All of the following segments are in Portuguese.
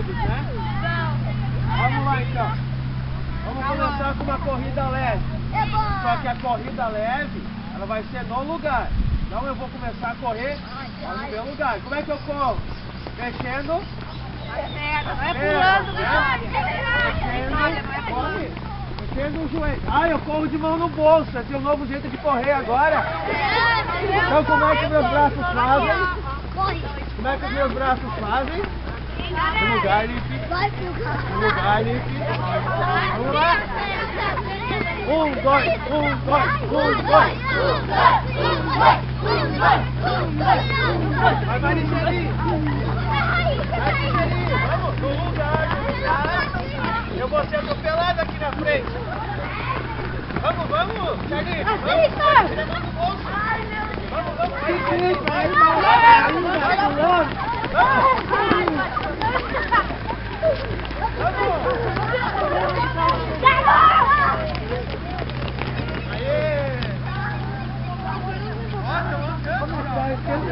todos, né? Vamos lá então. Vamos começar com uma corrida leve. Só que a corrida leve, ela vai ser no lugar. Então eu vou começar a correr no meu lugar. Como é que eu corro? Mexendo. Vai pulando, Vitória. Mexendo o joelho. Ah, eu corro de mão no bolso. Esse é o novo jeito de correr agora. Então como é que meus braços fazem? Como é que os meus braços fazem? No lugar, Lipe. No lugar, Lipe. Vamos lá. 1, 2, 1, 2, 1, 2. Vai, Maricelinho. Vamos, no lugar, no lugar. Eu vou ser atropelado aqui na frente. Vamos, Charlinho. Vamos,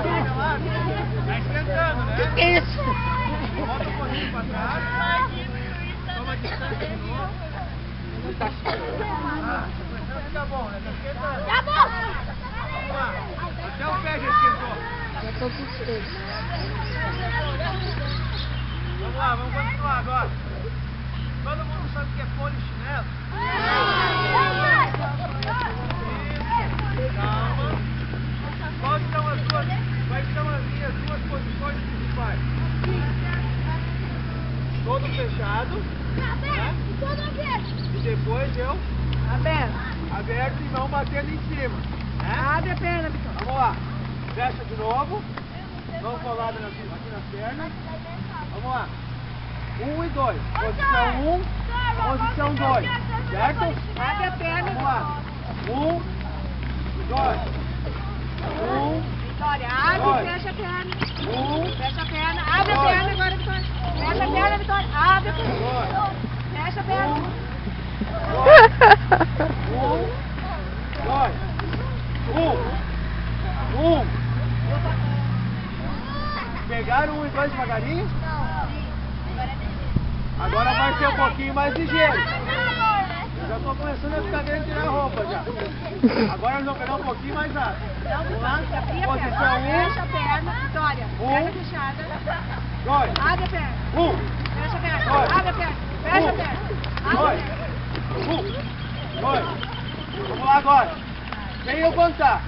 Tá esquentando, né? Que é isso? Volta um pouquinho pra trás. Toma a distância de novo. Tá bom, né? Tá esquentando. Tá bom. Vamos lá. Até o pé já esquentou. Já tô com sede. Vamos lá, vamos continuar agora. Todo mundo sabe o que é polichinelo? Calma. Quais são as minhas duas posições principais? Todo fechado, né? E depois eu aberto e não batendo em cima, né? Abre a perna, Vitória. Vamos lá. Fecha de novo. Mão colada aqui nas pernas. Vamos lá. 1 e 2. Posição 1, posição 2. Certo? Abre a perna. Vamos lá. 1, 2. 1, Vitória, abre Dois. e fecha a perna. 1, Fecha a perna. Abre a Dois. perna agora, Vitória. Fecha a perna, Vitória. Abre a perna. 2. Fecha a perna. 1. Pegaram 1 e 2 devagarinho? Agora vai ser um pouquinho mais ligeiro. Eu já estou começando a ficar querendo tirar a roupa já. Agora nós vamos pegar um pouquinho mais rápido. Não, Vitória, você abrir a perna. Posição 1. Fecha a perna, Vitória. Perna fechada. 2. Abre a perna. 1. Fecha a perna. Dois. Abre a perna. Fecha a perna. Abre a 2. perna. 1. 2. Vamos lá agora. Sem eu contar.